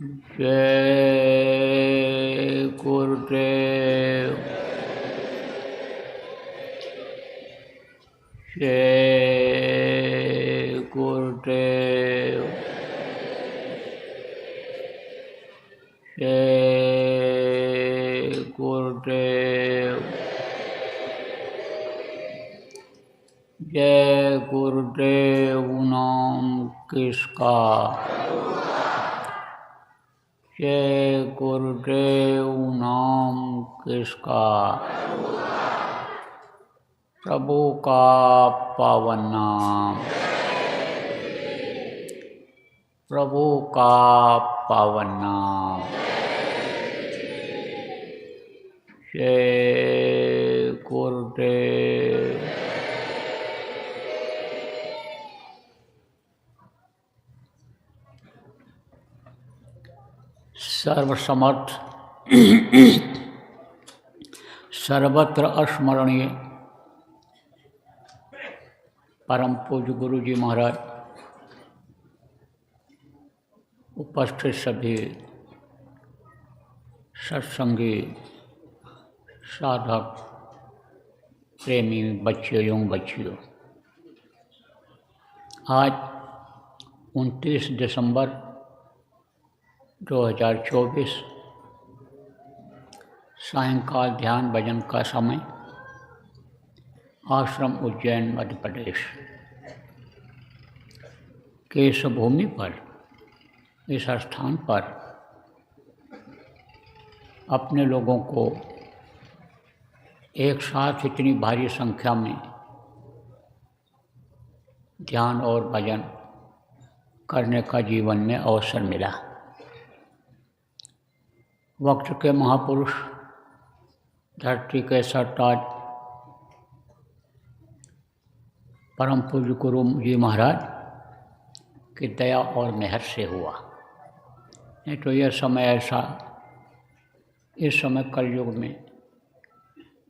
जय गुरुदेव। जय गुरुदेव। जय गुरुदेव। जय गुरुदेव नाम किसका। जय गुरुदेव नाम किसका। प्रभु का पावन नाम। प्रभु का पावन नाम। जय गुरुदेव। सर्वसमर्थ सर्वत्र अस्मरणीय परम पूज्य गुरु जी महाराज, उपस्थित सभी सत्संगी साधक प्रेमी बच्चे एवं बच्चियों, आज 29 दिसंबर 2024 सायंकाल ध्यान भजन का समय, आश्रम उज्जैन मध्य प्रदेश के इस भूमि पर, इस स्थान पर अपने लोगों को एक साथ इतनी भारी संख्या में ध्यान और भजन करने का जीवन में अवसर मिला। वक्त के महापुरुष, धरती के सरताज परम पूज्य गुरु जी महाराज की दया और मेहर से हुआ। नहीं तो यह समय ऐसा, इस समय कलयुग में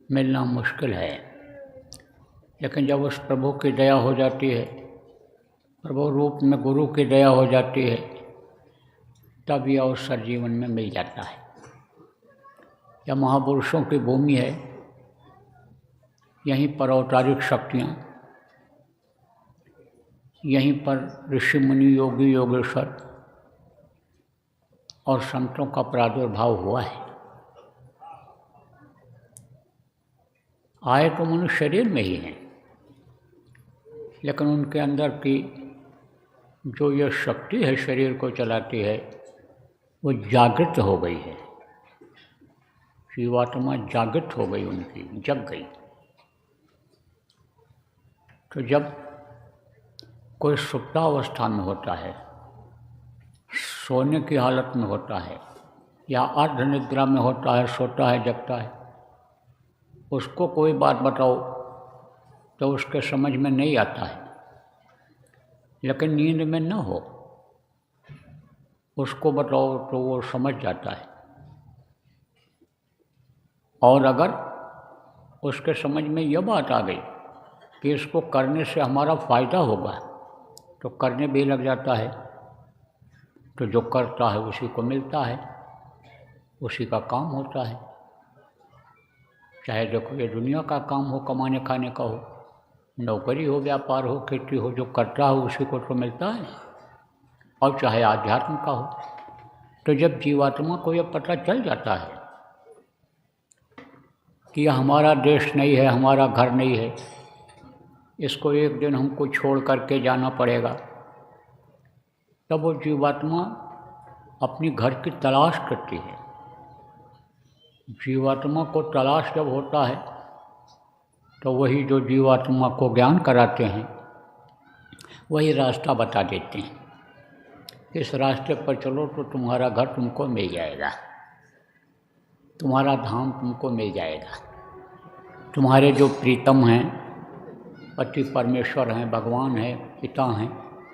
मिलना मुश्किल है, लेकिन जब उस प्रभु की दया हो जाती है, प्रभु रूप में गुरु की दया हो जाती है, तब यह अवसर जीवन में मिल जाता है। यह महापुरुषों की भूमि है, यहीं पर अवतारिक शक्तियाँ, यहीं पर ऋषि मुनि योगी योगेश्वर और संतों का प्रादुर्भाव हुआ है। आए तो मनुष्य शरीर में ही हैं, लेकिन उनके अंदर की जो यह शक्ति है शरीर को चलाती है, वो जागृत हो गई है। जीवात्मा जागृत हो गई, उनकी जग गई। तो जब कोई सुप्तावस्था में होता है, सोने की हालत में होता है, या अर्ध निद्रा में होता है, सोता है, जगता है, उसको कोई बात बताओ तो उसके समझ में नहीं आता है। लेकिन नींद में न हो, उसको बताओ तो वो समझ जाता है। और अगर उसके समझ में यह बात आ गई कि इसको करने से हमारा फ़ायदा होगा, तो करने भी लग जाता है। तो जो करता है उसी को मिलता है, उसी का काम होता है। चाहे देखो ये दुनिया का काम हो, कमाने खाने का हो, नौकरी हो, व्यापार हो, खेती हो, जो करता हो उसी को तो मिलता है। और चाहे आध्यात्म का हो। तो जब जीवात्मा को यह पता चल जाता है कि यह हमारा देश नहीं है, हमारा घर नहीं है, इसको एक दिन हमको छोड़ करके जाना पड़ेगा, तब वो जीवात्मा अपनी घर की तलाश करती है। जीवात्मा को तलाश जब होता है तो वही जो जीवात्मा को ज्ञान कराते हैं, वही रास्ता बता देते हैं। इस रास्ते पर चलो तो तुम्हारा घर तुमको मिल जाएगा, तुम्हारा धाम तुमको मिल जाएगा, तुम्हारे जो प्रीतम हैं, पति परमेश्वर हैं, भगवान हैं, पिता हैं,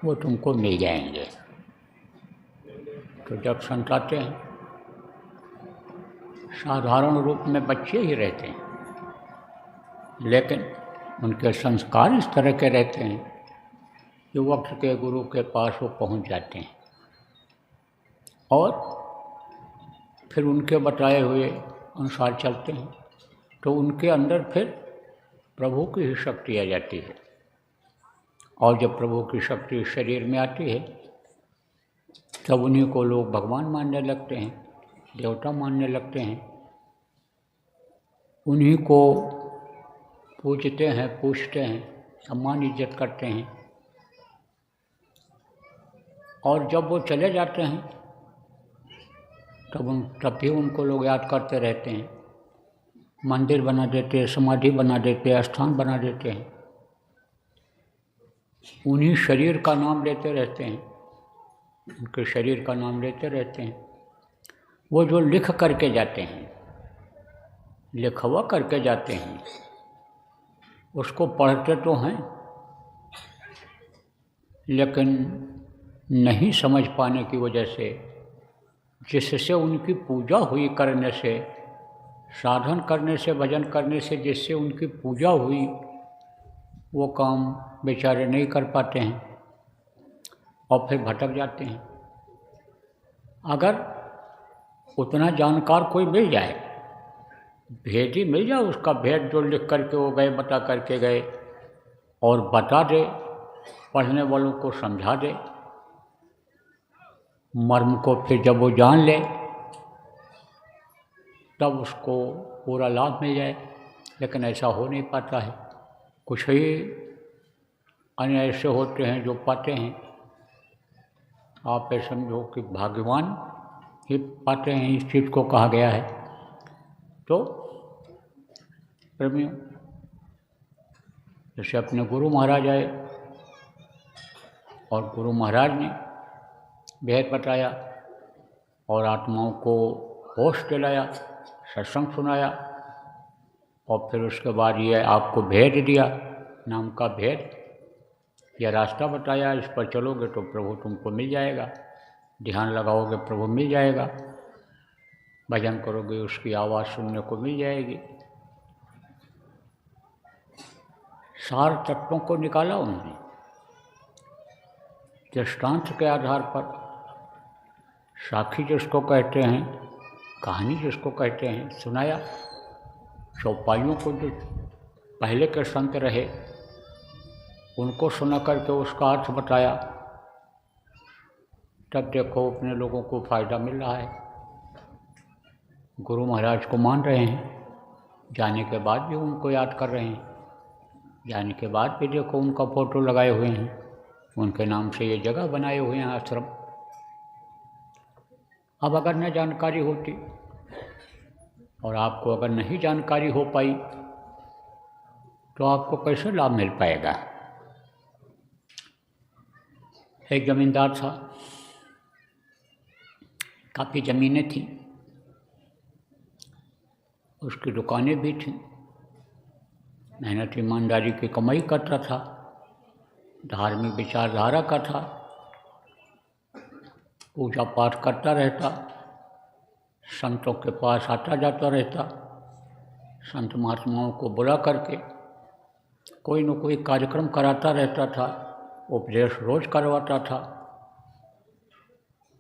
वो तुमको मिल जाएंगे। तो जब संत आते हैं, साधारण रूप में बच्चे ही रहते हैं, लेकिन उनके संस्कार इस तरह के रहते हैं कि वक्त के गुरु के पास वो पहुंच जाते हैं और फिर उनके बताए हुए अनुसार चलते हैं तो उनके अंदर फिर प्रभु की ही शक्ति आ जाती है। और जब प्रभु की शक्ति शरीर में आती है तब उन्हीं को लोग भगवान मानने लगते हैं, देवता मानने लगते हैं, उन्हीं को पूजते हैं, पूछते हैं, सम्मान इज्जत करते हैं। और जब वो चले जाते हैं तब भी उनको लोग याद करते रहते हैं, मंदिर बना देते हैं, समाधि बना देते हैं, स्थान बना देते हैं, उन्हीं शरीर का नाम लेते रहते हैं, उनके शरीर का नाम लेते रहते हैं। वो जो लिख करके जाते हैं, लिखवा करके जाते हैं, उसको पढ़ते तो हैं लेकिन नहीं समझ पाने की वजह से, जिससे उनकी पूजा हुई करने से, साधन करने से, भजन करने से जिससे उनकी पूजा हुई, वो काम बेचारे नहीं कर पाते हैं और फिर भटक जाते हैं। अगर उतना जानकार कोई मिल जाए, भेदी मिल जाए, उसका भेद जो लिख करके वो गए, बता करके गए, और बता दे, पढ़ने वालों को समझा दे, मर्म को फिर जब वो जान ले तब उसको पूरा लाभ मिल जाए। लेकिन ऐसा हो नहीं पाता है। कुछ ही अन्य ऐसे होते हैं जो पाते हैं। आप ये समझो कि भाग्यवान ही पाते हैं, इस चीज़ को कहा गया है। तो प्रेमियों, जैसे अपने गुरु महाराज आए और गुरु महाराज ने भेद बताया और आत्माओं को होश दिलाया, सत्संग सुनाया, और फिर उसके बाद ये आपको भेद दिया, नाम का भेद, यह रास्ता बताया, इस पर चलोगे तो प्रभु तुमको मिल जाएगा, ध्यान लगाओगे प्रभु मिल जाएगा, भजन करोगे उसकी आवाज़ सुनने को मिल जाएगी। सार तत्वों को निकाला उन्होंने, दृष्टांत के आधार पर, साखी जिसको कहते हैं, कहानी जिसको कहते हैं, सुनाया। चौपाइयों को जो पहले के संत रहे उनको सुना करके उसका अर्थ बताया, तब देखो अपने लोगों को फ़ायदा मिल रहा है। गुरु महाराज को मान रहे हैं, जाने के बाद भी उनको याद कर रहे हैं, जाने के बाद भी देखो उनका फ़ोटो लगाए हुए हैं, उनके नाम से ये जगह बनाए हुए हैं, आश्रम। अब अगर न जानकारी होती और आपको अगर नहीं जानकारी हो पाई तो आपको कैसे लाभ मिल पाएगा। एक जमींदार था, काफ़ी ज़मीनें थीं, उसकी दुकानें भी थीं, मेहनत ईमानदारी की कमाई करता था, धार्मिक विचारधारा का था, पूजा पाठ करता रहता, संतों के पास आता जाता रहता, संत महात्माओं को बुला करके कोई न कोई कार्यक्रम कराता रहता था, उपदेश रोज करवाता था,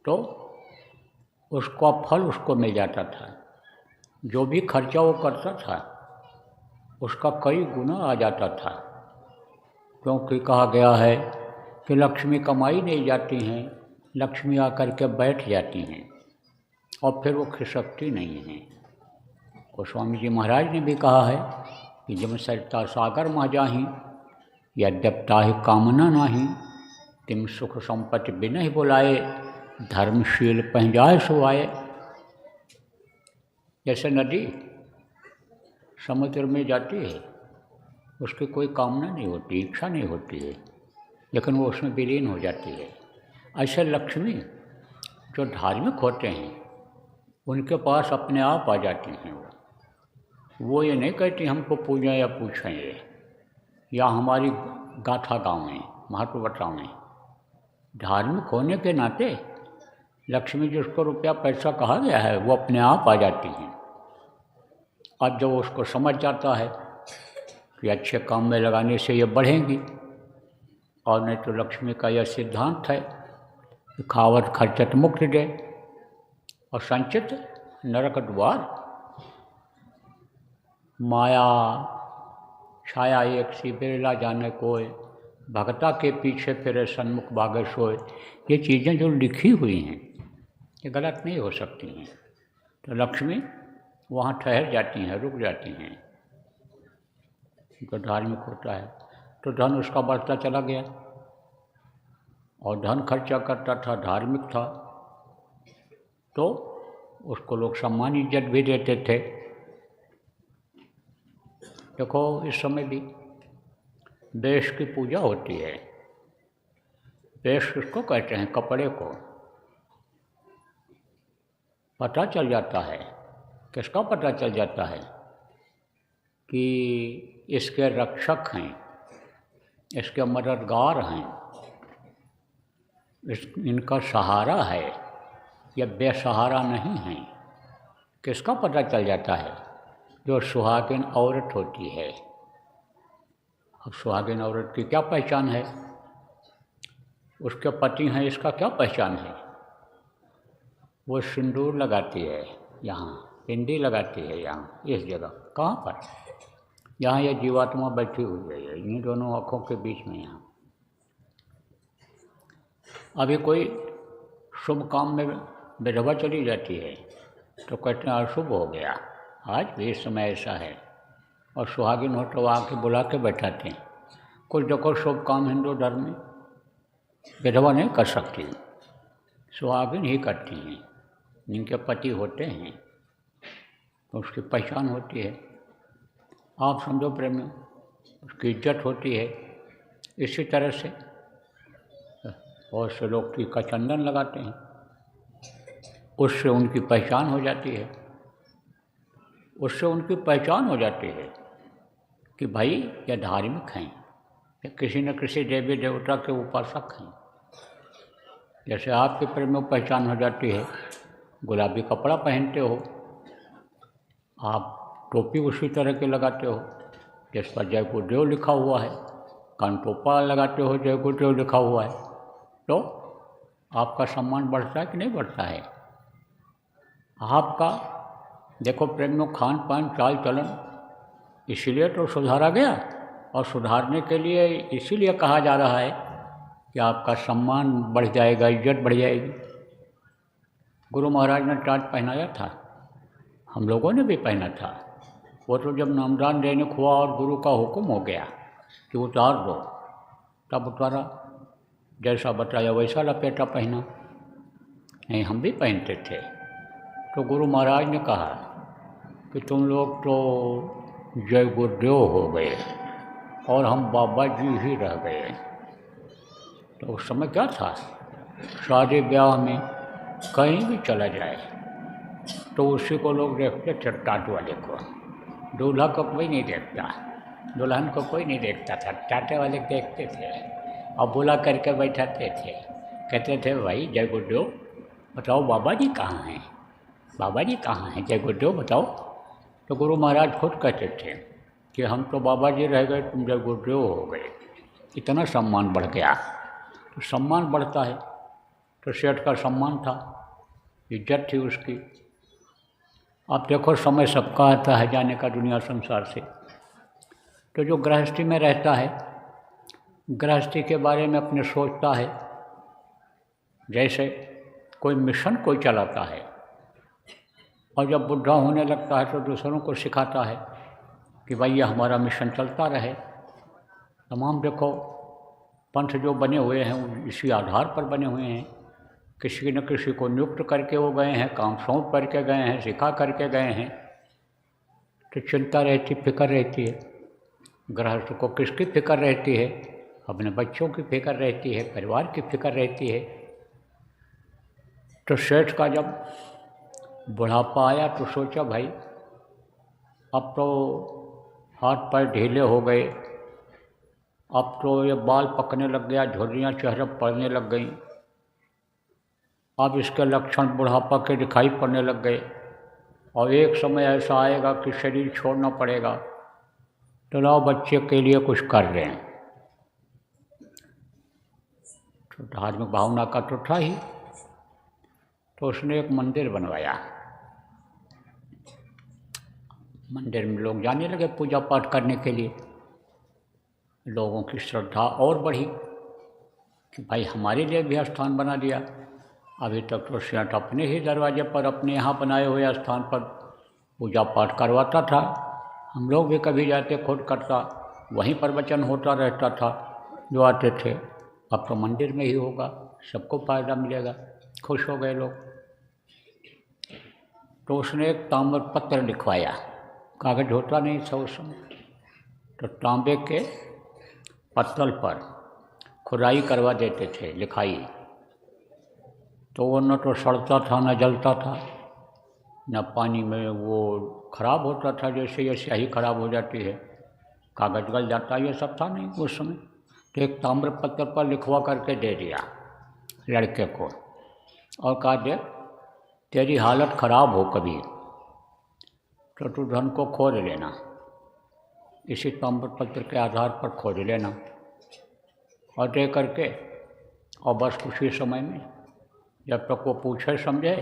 तो उसका फल उसको मिल जाता था। जो भी खर्चा वो करता था उसका कई गुना आ जाता था, क्योंकि कहा गया है कि लक्ष्मी कमाई नहीं जाती हैं, लक्ष्मी आकर के बैठ जाती हैं और फिर वो खिसकती नहीं हैं। गोस्वामी जी महाराज ने भी कहा है कि जब सरता सागर मह जाही, यद्यपताहि कामना नाही, तिम सुख संपत्ति बिनहि बुलाए, धर्मशील पहजाए सुआए। जैसे नदी समुद्र में जाती है, उसकी कोई कामना नहीं होती, इच्छा नहीं होती है, लेकिन वो उसमें विलीन हो जाती है। ऐसे लक्ष्मी जो धार्मिक होते हैं उनके पास अपने आप आ जाती हैं। वो ये नहीं कहती हमको पूजें या पूछें ये, या हमारी गाथा गाँवें, महत्व बतावें। धार्मिक होने के नाते लक्ष्मी जिसको रुपया पैसा कहा गया है वो अपने आप आ जाती हैं। अब जब उसको समझ जाता है कि अच्छे काम में लगाने से ये बढ़ेंगी, और नहीं तो लक्ष्मी का यह सिद्धांत है कि खावत खर्चत मुक्त दे और संचित नरक द्वार, माया छाया एक सी बिरला जाने कोय, भगता के पीछे फिरे सन्मुख भागे सोए। ये चीज़ें जो लिखी हुई हैं ये गलत नहीं हो सकती हैं। तो लक्ष्मी वहाँ ठहर जाती हैं, रुक जाती हैं। उनका धार्मिक होता है तो धन उसका बढ़ता चला गया, और धन खर्चा करता था, धार्मिक था, तो उसको लोग सम्मान इज्जत भी देते थे। देखो इस समय भी वेश की पूजा होती है। वेश किसको कहते हैं? कपड़े को। पता चल जाता है, किसका पता चल जाता है? कि इसके रक्षक हैं, इसके मददगार हैं, इनका सहारा है, या बेसहारा नहीं है। किसका पता चल जाता है? जो सुहागिन औरत होती है। अब सुहागिन औरत की क्या पहचान है? उसके पति हैं, इसका क्या पहचान है? वो सिंदूर लगाती है, यहाँ बिंदी लगाती है, यहाँ इस जगह। कहाँ पर? यहाँ ये जीवात्मा बैठी हुई है, इन दोनों आँखों के बीच में। यहाँ अभी कोई शुभ काम में विधवा चली जाती है तो कहते हैं अशुभ हो गया। आज भी इस समय ऐसा है। और सुहागिन हो तो आके बुला के बैठाते हैं। कुछ देखो शुभ काम हिंदू धर्म में विधवा नहीं कर सकती, सुहागिन ही करती हैं। जिनके पति होते हैं तो उसकी पहचान होती है। आप समझो प्रेमी, उसकी इज्जत होती है। इसी तरह से बहुत से लोग टीका चंदन लगाते हैं, उससे उनकी पहचान हो जाती है। उससे उनकी पहचान हो जाती है कि भाई ये धार्मिक हैं, या किसी न किसी देवी देवता के उपासक हैं। जैसे आपके प्रेम में पहचान हो जाती है, गुलाबी कपड़ा पहनते हो, आप टोपी उसी तरह के लगाते हो जिस पर जय गुरुदेव लिखा हुआ है, कानटोपा लगाते हो जय गुरुदेव लिखा हुआ है, तो आपका सम्मान बढ़ता है कि नहीं बढ़ता है? आपका देखो प्रेम में खान पान चाल चलन इसीलिए तो सुधारा गया, और सुधारने के लिए इसीलिए कहा जा रहा है कि आपका सम्मान बढ़ जाएगा, इज्जत बढ़ जाएगी। गुरु महाराज ने टाट पहनाया था, हम लोगों ने भी पहना था। वो तो जब नामदान देने को हुआ और गुरु का हुक्म हो गया कि उतार दो, तब उतारा। जैसा बताया वैसा लपेटा पहना। नहीं, हम भी पहनते थे। तो गुरु महाराज ने कहा कि तुम लोग तो जय गुरुदेव हो गए और हम बाबा जी ही रह गए। तो उस समय क्या था, शादी ब्याह में कहीं भी चला जाए तो उसी को लोग देखते थे, टाट वाले को। दूल्हा को कोई नहीं देखता, दुल्हन को कोई नहीं देखता था, टाटे वाले देखते थे और बुला करके बैठाते थे। कहते थे भाई जय गुरुदेव बताओ बाबा जी कहाँ हैं, बाबा जी कहाँ हैं, जय गुरुदेव बताओ। तो गुरु महाराज खुद कहते थे कि हम तो बाबा जी रह गए, तुम जय गुरुदेव हो गए। इतना सम्मान बढ़ गया। तो सम्मान बढ़ता है तो सेठ का सम्मान था, इज्जत थी उसकी। अब देखो समय सबका आता है जाने का दुनिया संसार से। तो जो गृहस्थी में रहता है, गृहस्थी के बारे में अपने सोचता है। जैसे कोई मिशन कोई चलाता है और जब बुढ़ा होने लगता है तो दूसरों को सिखाता है कि भाई ये हमारा मिशन चलता रहे। तमाम देखो पंथ जो बने हुए हैं वो इसी आधार पर बने हुए हैं। किसी न किसी को नियुक्त करके वो गए हैं, काम सौंप करके गए हैं, सिखा करके गए हैं। तो चिंता रहती, फिक्र रहती है। गृहस्थ को किसकी फिक्र रहती है? अपने बच्चों की फिक्र रहती है, परिवार की फिक्र रहती है। तो सेठ का जब बुढ़ापा आया तो सोचा भाई अब तो हाथ पैर ढीले हो गए, अब तो ये बाल पकने लग गया, झुर्रियाँ चेहरे पड़ने लग गई, अब इसके लक्षण बुढ़ापा के दिखाई पड़ने लग गए और एक समय ऐसा आएगा कि शरीर छोड़ना पड़ेगा। तो लाओ बच्चे के लिए कुछ कर रहे हैं। तो धार्मिक भावना का तो था ही, तो उसने एक मंदिर बनवाया। मंदिर में लोग जाने लगे पूजा पाठ करने के लिए। लोगों की श्रद्धा और बढ़ी कि भाई हमारे लिए भी स्थान बना दिया। अभी तक तो सेठ अपने ही दरवाजे पर अपने यहाँ बनाए हुए स्थान पर पूजा पाठ करवाता था। हम लोग भी कभी जाते खुद करता, वहीं पर वचन होता रहता था जो आते थे। अब तो मंदिर में ही होगा, सबको फ़ायदा मिलेगा। खुश हो गए लोग। तो उसने एक ताम्र पत्र लिखवाया, कागज होता नहीं था उस समय, तो तांबे के पत्तल पर खुदाई करवा देते थे, लिखाई। तो वो न तो सड़ता था न जलता था, न पानी में वो खराब होता था जैसे ये स्याही खराब हो जाती है, कागज गल जाता, ये सब था नहीं उस समय। तो एक ताम्र पत्र पर लिखवा करके दे दिया लड़के को और कहा दे तेरी हालत ख़राब हो कभी तो तू धन को खोज लेना, इसी ताम्र पत्र के आधार पर खोज लेना। और दे करके और बस उसी समय में जब तक वो पूछे समझे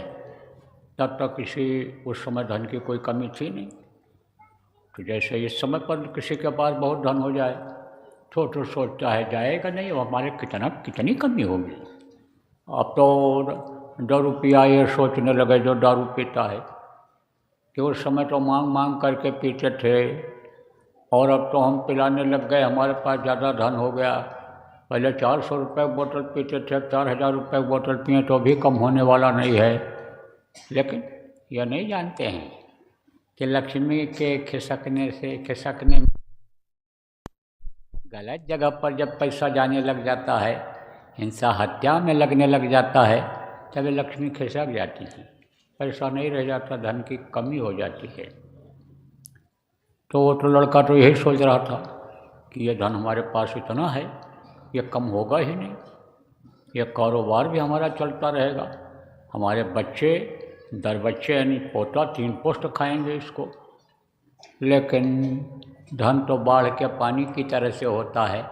तब तक उस समय धन की कोई कमी थी नहीं। तो जैसे इस समय पर किसी के पास बहुत धन हो जाए तो सोचता है जाएगा नहीं, वो हमारे कितनी कमी होगी। अब तो दारू पिया ये सोचने लगे जो दारू पीता है कि उस समय तो मांग मांग करके पीते थे और अब तो हम पिलाने लग गए, हमारे पास ज़्यादा धन हो गया। पहले 400 रुपये की बोतल पीते थे, 4000 रुपये की बोतल पिए तो भी कम होने वाला नहीं है। लेकिन यह नहीं जानते हैं कि लक्ष्मी के खिसकने गलत जगह पर जब पैसा जाने लग जाता है, हिंसा हत्या में लगने लग जाता है, तब लक्ष्मी खिसक जाती है, पैसा नहीं रह जाता, धन की कमी हो जाती है। तो वो तो लड़का तो यही सोच रहा था कि ये धन हमारे पास इतना है, ये कम होगा ही नहीं, ये कारोबार भी हमारा चलता रहेगा, हमारे बच्चे दर बच्चे यानी पोता 3 पोस्ट खाएंगे इसको। लेकिन धन तो बाढ़ के पानी की तरह से होता है,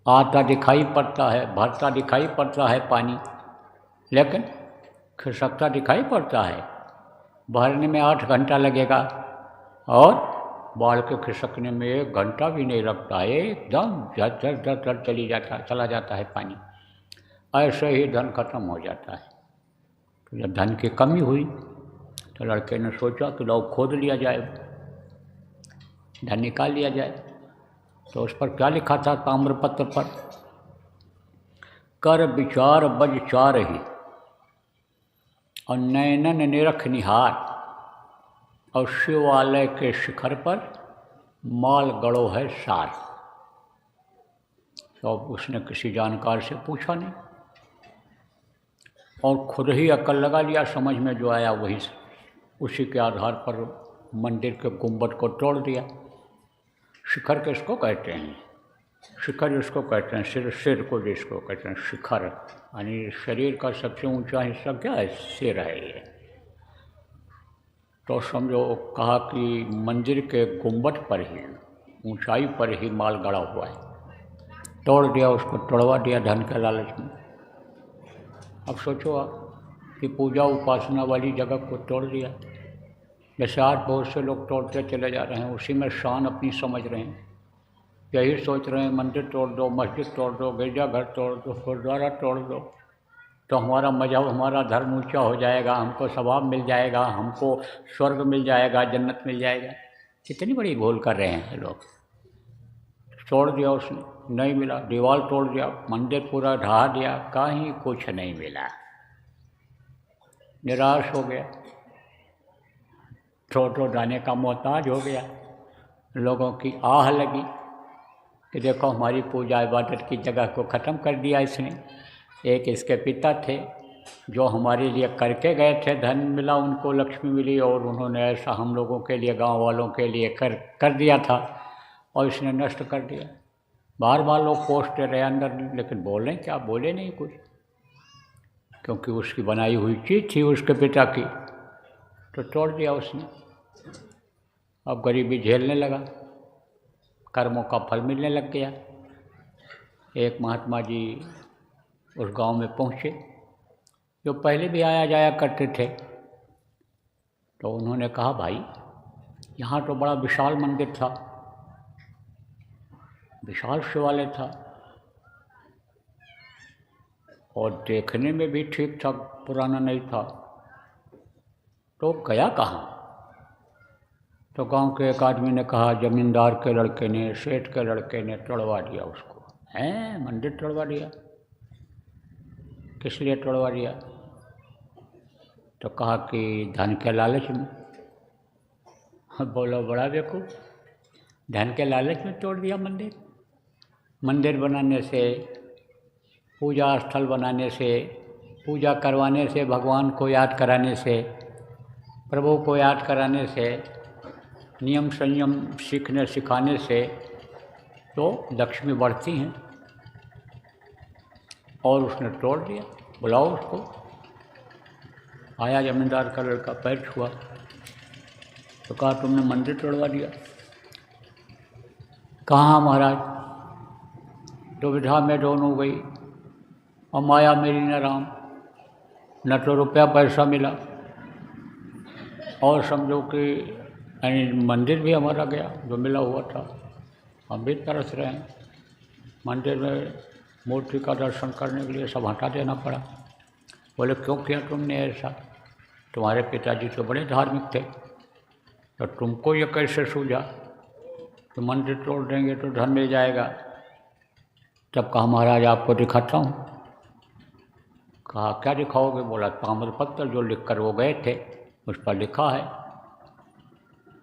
आता दिखाई पड़ता है, भरता दिखाई पड़ता है पानी, लेकिन खिसकता दिखाई पड़ता है। भरने में 8 घंटा लगेगा और बाढ़ के खिसकने में 1 घंटा भी नहीं लगता है, एकदम झर चला जाता है पानी। ऐसे ही धन खत्म हो जाता है। तो जब धन की कमी हुई तो लड़के ने सोचा कि लो खोद लिया जाए, धन निकाल लिया जाए। तो उस पर क्या लिखा था ताम्र पत्र पर? कर विचार बज चार ही और नैनन निरख निहार और शिवालय के शिखर पर माल गड़ो है सार। तो उसने किसी जानकार से पूछा नहीं और खुद ही अक्ल लगा लिया, समझ में जो आया वही, उसी के आधार पर मंदिर के गुंबद को तोड़ दिया। शिखर किसको कहते हैं? शिखर जिसको कहते हैं, सिर को जिसको कहते हैं शिखर, यानी शरीर का सबसे ऊंचा हिस्सा क्या है? सिर है ये। तो समझो कहा कि मंदिर के गुंबद पर ही, ऊंचाई पर ही माल गड़ा हुआ है, तोड़ दिया, उसको तोड़वा दिया धन के लालच में। अब सोचो आप कि पूजा उपासना वाली जगह को तोड़ दिया। जैसे आज बहुत से लोग तोड़ते चले जा रहे हैं, उसी में शान अपनी समझ रहे हैं, यही सोच रहे हैं मंदिर तोड़ दो, मस्जिद तोड़ दो, गिरजाघर तोड़ दो, गुरुद्वारा तोड़ दो तो हमारा मजहब, हमारा धर्म ऊंचा हो जाएगा, हमको सवाब मिल जाएगा, हमको स्वर्ग मिल जाएगा, जन्नत मिल जाएगा। कितनी बड़ी भूल कर रहे हैं लोग। तोड़ दिया उसने, नहीं मिला, दीवार तोड़ दिया, मंदिर पूरा ढहा दिया, कहीं कुछ नहीं मिला, निराश हो गया, तो जाने का मोहताज हो गया। लोगों की आह लगी कि देखो हमारी पूजा इबादत की जगह को ख़त्म कर दिया इसने। एक इसके पिता थे जो हमारे लिए करके गए थे, धन मिला उनको, लक्ष्मी मिली, और उन्होंने ऐसा हम लोगों के लिए, गांव वालों के लिए कर दिया था और इसने नष्ट कर दिया। बार बार लोग कोसते रहे अंदर, लेकिन बोले क्या? बोले नहीं कुछ, क्योंकि उसकी बनाई हुई चीज़ थी उसके पिता की, तो तोड़ दिया उसने। अब गरीबी झेलने लगा, कर्मों का फल मिलने लग गया। एक महात्मा जी उस गांव में पहुँचे जो पहले भी आया जाया करते थे। तो उन्होंने कहा भाई यहाँ तो बड़ा विशाल मंदिर था, विशाल शिवालय था और देखने में भी ठीक ठाक पुराना नहीं था। तो गया कहाँ? तो गांव के एक आदमी ने कहा जमींदार के लड़के ने, सेठ के लड़के ने तोड़वा दिया उसको। हैं, मंदिर तोड़वा दिया? किस लिए तोड़वा दिया? तो कहा कि धन के लालच में। बोलो बड़ा बेवकूफ, धन के लालच में तोड़ दिया मंदिर? मंदिर बनाने से, पूजा स्थल बनाने से, पूजा करवाने से, भगवान को याद कराने से, प्रभु को याद कराने से, नियम संयम सीखने सिखाने से तो लक्ष्मी बढ़ती हैं। और उसने तोड़ दिया। बुलाओ उसको। आया जमींदार का लड़का, पैर छुआ तो कहा तुमने मंदिर तोड़वा दिया। कहाँ महाराज, दुविधा में दोनों गई और माया मेरी न राम, न तो रुपया पैसा मिला और समझो कि यानी मंदिर भी हमारा गया जो मिला हुआ था। हम भी तरस रहे हैं। मंदिर में मूर्ति का दर्शन करने के लिए सब हटा देना पड़ा। बोले क्यों किया तुमने ऐसा? तुम्हारे पिताजी तो बड़े धार्मिक थे, तो तुमको ये कैसे सूझा कि मंदिर तोड़ देंगे तो धन मिल जाएगा? तब कहा महाराज आपको दिखाता हूँ। कहा क्या दिखाओगे? बोला ताम्रपत्र जो लिख कर वो गए थे उस पर लिखा है।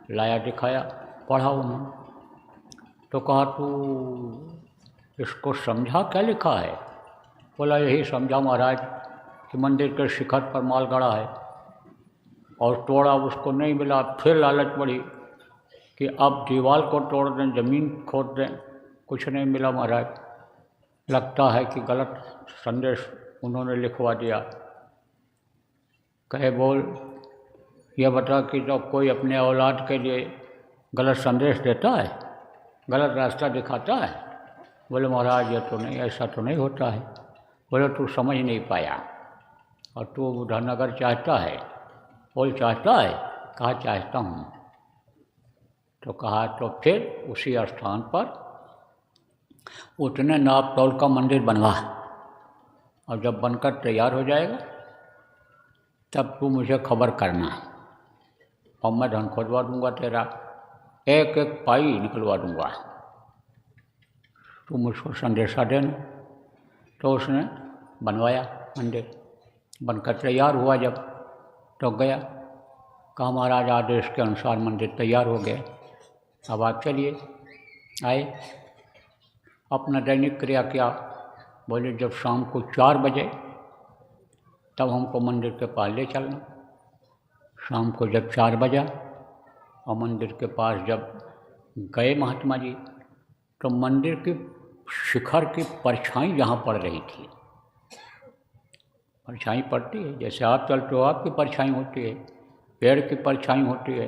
लाया, दिखाया, पढ़ा उन्होंने। तो कहा तू इसको समझा, क्या लिखा है? बोला यही समझा महाराज कि मंदिर के शिखर पर माल गड़ा है और तोड़ा, उसको नहीं मिला। फिर लालच बढ़ी कि अब दीवार को तोड़ दें, ज़मीन खोद दें, कुछ नहीं मिला महाराज। लगता है कि गलत संदेश उन्होंने लिखवा दिया। कहे बोल यह बता कि जब कोई अपने औलाद के लिए गलत संदेश देता है, गलत रास्ता दिखाता है? बोले महाराज ये तो नहीं, ऐसा तो नहीं होता है। बोले तू समझ नहीं पाया और तू धन अगर चाहता है। बोल चाहता है? कहा चाहता हूँ। तो कहा तो फिर उसी स्थान पर उतने नाप तौल का मंदिर बनवा और जब बनकर तैयार हो जाएगा तब तू मुझे खबर करना और मैं धन खोदवा दूंगा तेरा, एक एक पाई निकलवा दूंगा, तू मुझको संदेशा देना। तो उसने बनवाया मंदिर। बनकर तैयार हुआ जब तो गया, कहा महाराज आदेश के अनुसार मंदिर तैयार हो गया, अब आप चलिए। आए, अपना दैनिक क्रिया किया। बोले जब शाम को 4 बजे तब हमको मंदिर के पास ले चलना। शाम को जब 4 बजा और मंदिर के पास जब गए महात्मा जी, तो मंदिर की शिखर की परछाई जहाँ पड़ रही थी, परछाई पड़ती है जैसे आप चलते हो आपकी परछाई होती है, पेड़ की परछाई होती है,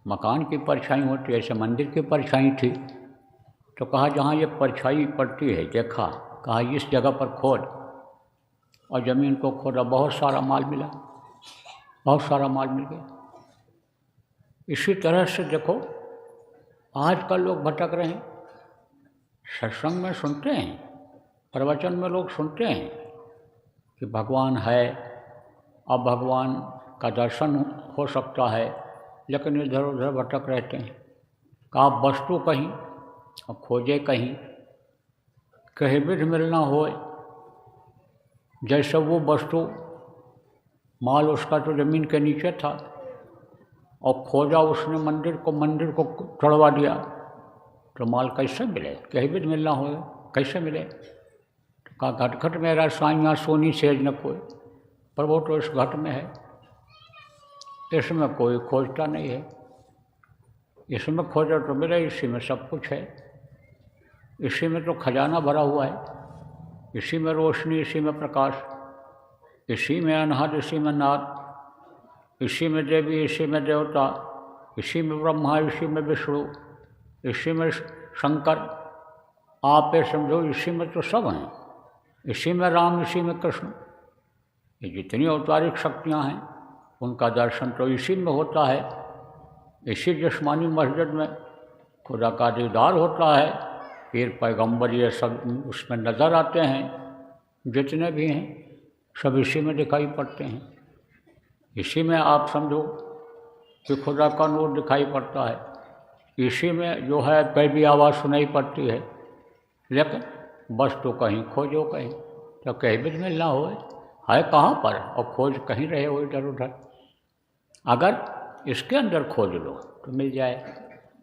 मकान की परछाई होती है, ऐसे मंदिर की परछाई थी। तो कहा जहाँ ये परछाई पड़ती है देखा, कहा इस जगह पर खोद, और ज़मीन को खोदा, बहुत सारा माल मिला, बहुत सारा माल मिल गया। इसी तरह से देखो आजकल लोग भटक रहे हैं। सत्संग में सुनते हैं, प्रवचन में लोग सुनते हैं कि भगवान है, अब भगवान का दर्शन हो सकता है, लेकिन इधर उधर भटक रहते हैं। कहा वस्तु कहीं और खोजे कहीं, कहीं विध मिलना होए। जैसे वो वस्तु माल उसका तो ज़मीन के नीचे था और खोजा उसने मंदिर को तोड़वा दिया, तो माल कैसे मिले? कहीं भी मिलना हो कैसे मिले? तो कहा घट घट मेरा साइया सोनी सेज न कोई, पर वो तो इस घट में है, इसमें कोई खोजता नहीं है। इसमें खोजा तो मिले, इसी में सब कुछ है, इसी में तो खजाना भरा हुआ है, इसी में रोशनी, इसी में प्रकाश, इसी में अनहद, इसी में नाद, इसी में देवी, इसी में देवता, इसी में ब्रह्मा, इसी में विष्णु, इसी में शंकर। आप ये समझो इसी में तो सब हैं, इसी में राम, इसी में कृष्ण। ये जितनी अवतारिक शक्तियाँ हैं उनका दर्शन तो इसी में होता है। इसी जिस्मानी मस्जिद में खुदा का दीदार होता है, पीर पैगंबर ये सब उसमें नज़र आते हैं, जितने भी हैं सब इसी में दिखाई पड़ते हैं। इसी में आप समझो कि खुदा का नूर दिखाई पड़ता है, इसी में जो है पैबी आवाज़ सुनाई पड़ती है। लेकिन बस तो कहीं खोजो कहीं, तो कहीं भी मिलना हो है कहाँ पर, और खोज कहीं रहे हो इधर उधर। अगर इसके अंदर खोज लो तो मिल जाए।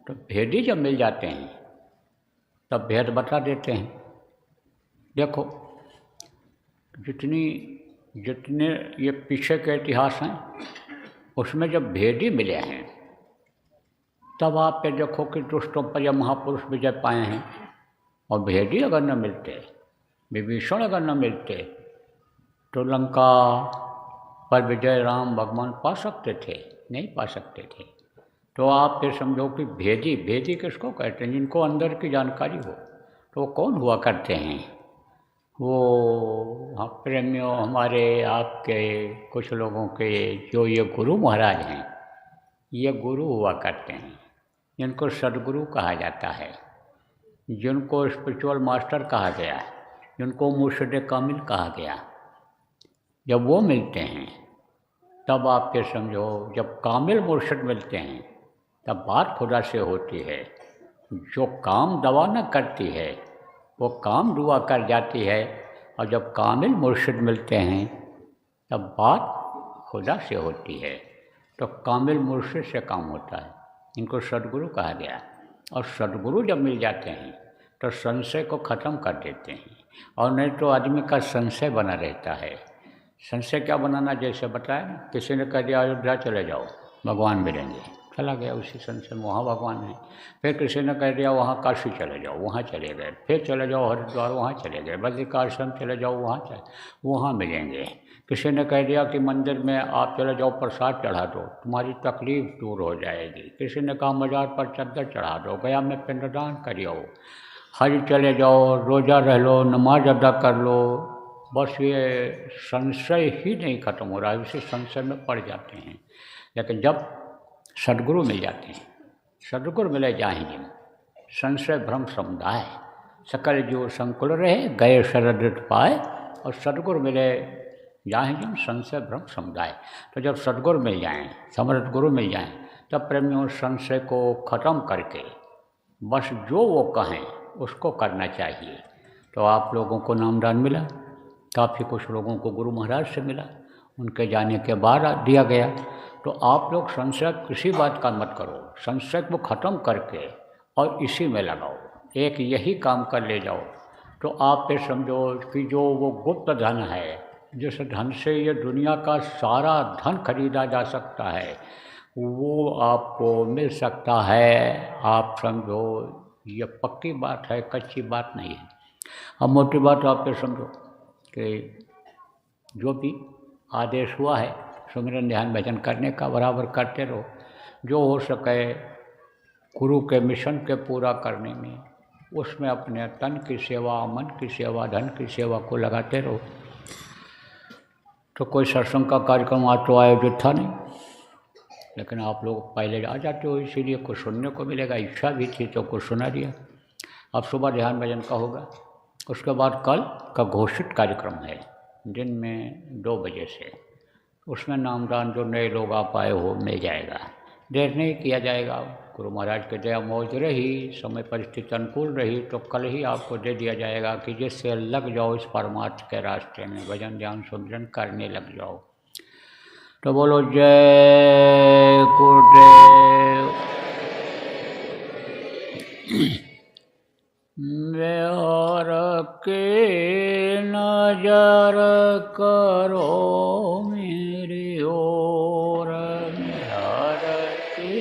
तो भेदी जब मिल जाते हैं तब भेद बता देते हैं। देखो जितने ये पीछे के इतिहास हैं उसमें जब भेदी मिले हैं तब आप पे देखो कि दुष्टों पर जब महापुरुष विजय पाए हैं। और भेदी अगर न मिलते, विभीषण अगर न मिलते तो लंका पर विजय राम भगवान पा सकते थे? नहीं पा सकते थे। तो आप फिर समझो कि भेदी किसको कहते हैं? जिनको अंदर की जानकारी हो। तो वो कौन हुआ करते हैं? वो प्रेमियों हमारे आपके कुछ लोगों के जो ये गुरु महाराज हैं, ये गुरु हुआ करते हैं, जिनको सदगुरु कहा जाता है, जिनको स्पिरिचुअल मास्टर कहा गया, जिनको मुर्शिद कामिल कहा गया। जब वो मिलते हैं तब आप फिर समझो, जब कामिल मुर्शिद मिलते हैं तब बात खुदा से होती है। जो काम दवा न करती है वो काम दुआ कर जाती है। और जब कामिल मुर्शिद मिलते हैं तब बात खुदा से होती है। तो कामिल मुर्शिद से काम होता है, इनको सदगुरु कहा गया। और सदगुरु जब मिल जाते हैं तो संशय को ख़त्म कर देते हैं। और नहीं तो आदमी का संशय बना रहता है। संशय क्या बनाना, जैसे बताया ना, किसी ने कह दिया अयोध्या चले जाओ भगवान मिलेंगे, चला गया उसी संशय में, वहाँ भगवान है। फिर किसी ने कह दिया वहाँ काशी चले जाओ, वहाँ चले गए। फिर चले जाओ हरिद्वार, वहाँ चले गए। बद्रिकाश्रम चले जाओ, वहाँ मिलेंगे। किसी ने कह दिया कि मंदिर में आप चले जाओ, प्रसाद चढ़ा दो, तुम्हारी तकलीफ दूर हो जाएगी। किसी ने कहा मजार पर चद्दर चढ़ा दो, गया में पिंडदान करियो, हज चले जाओ, रोज़ा रह लो, नमाज अदा कर लो। बस ये संशय ही नहीं खत्म हो रहा है, इसी संशय में पड़ जाते हैं। लेकिन जब सदगुरु मिल जाते हैं, सदगुरु मिले जाएंगे, संशय भ्रम समुदाय सकल जीव संकुल रहे, गए शरद ऋतु पाए। और सदगुरु मिले जाएंगे संशय भ्रम समुदाय। तो जब सदगुरु मिल जाएं, समर्थ गुरु मिल जाएं, तब प्रेमियों संशय को ख़त्म करके बस जो वो कहें उसको करना चाहिए। तो आप लोगों को नामदान मिला, काफ़ी कुछ लोगों को गुरु महाराज से मिला, उनके जाने के बाद दिया गया। तो आप लोग संशय किसी बात का मत करो, संशय को ख़त्म करके और इसी में लगाओ, एक यही काम कर ले जाओ। तो आप फिर समझो कि जो वो गुप्त धन है, जिस धन से ये दुनिया का सारा धन खरीदा जा सकता है, वो आपको मिल सकता है। आप समझो ये पक्की बात है, कच्ची बात नहीं है। अब मोटी बात आप फिर समझो कि जो भी आदेश हुआ है सुमिरन ध्यान भजन करने का, बराबर करते रहो। जो हो सके गुरु के मिशन के पूरा करने में, उसमें अपने तन की सेवा, मन की सेवा, धन की सेवा को लगाते रहो। तो कोई सत्संग का कार्यक्रम आज तो आयोजित था नहीं, लेकिन आप लोग पहले आ जाते हो, इसीलिए कुछ सुनने को मिलेगा। इच्छा भी थी तो कुछ सुना दिया। अब सुबह ध्यान भजन का होगा, उसके बाद कल का घोषित कार्यक्रम है दिन में 2 बजे से। उसमें नामदान जो नए लोग आप आए हो मिल जाएगा, देर नहीं किया जाएगा। गुरु महाराज के दया मौज रही, समय परिस्थिति अनुकूल रही तो कल ही आपको दे दिया जाएगा कि जिससे लग जाओ इस परमार्थ के रास्ते में, भजन ध्यान सुमिरन करने लग जाओ। तो बोलो जय गुरुदेव। मेहर के नजर करो मेरी ओर, मेहर के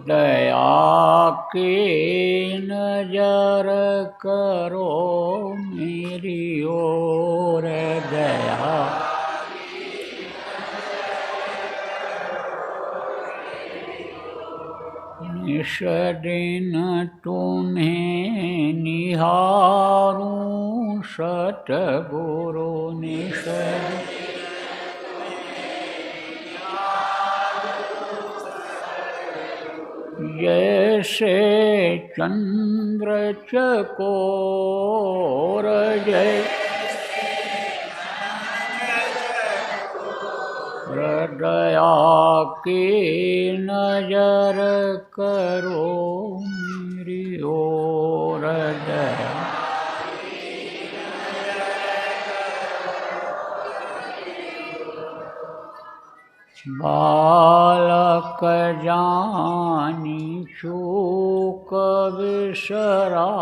दया की नजर करो मेरी ओर, दया निश दिन तुम्हें निहारूं सतगुरु, निश जैसे चंद्र चकोर जय हृदया की नजर करो मेरी ओर दया बालक जानी चूक बिसराओ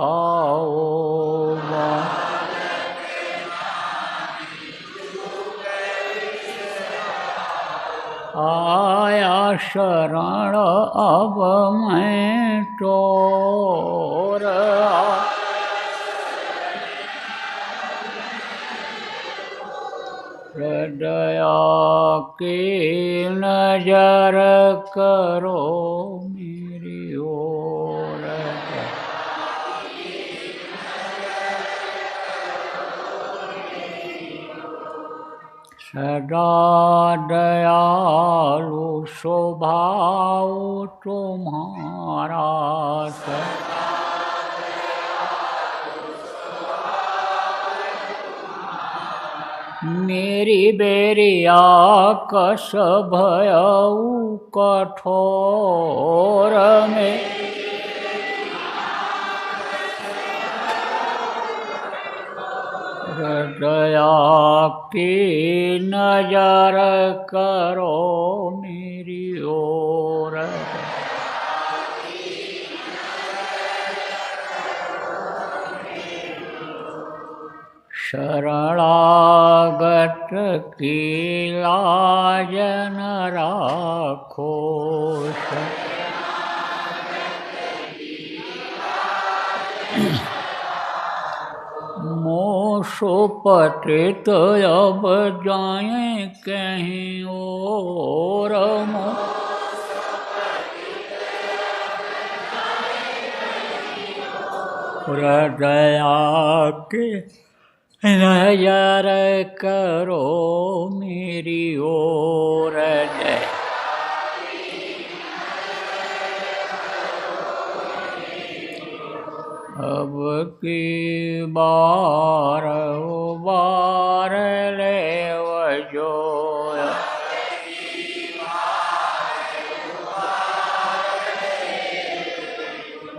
आया शरण अब मैं तोर हृदया की नजर करो मेरी ओर सदा दयालु स्वभाव तुम्हारा मेरी बेरिया कस भयऊ कठोर में हृदया की नजर करो मेरी ओर शरणागत की लाज न राखो मोसो पतित अब जाए कहीं और हृदया के नजर करो मेरी ओर अब की बार ले वजो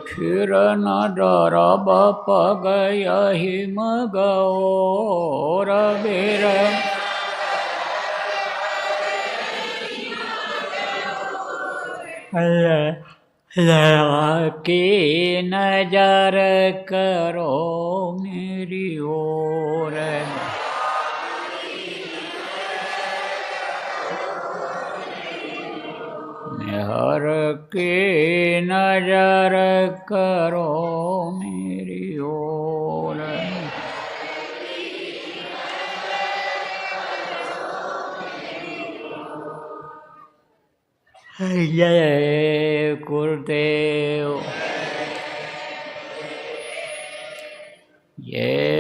फिर न डरब पग यही मगोर बेर की नजर करो मेरी ओर हर की नजर करो मेरी ओर जय गुरुदेव जय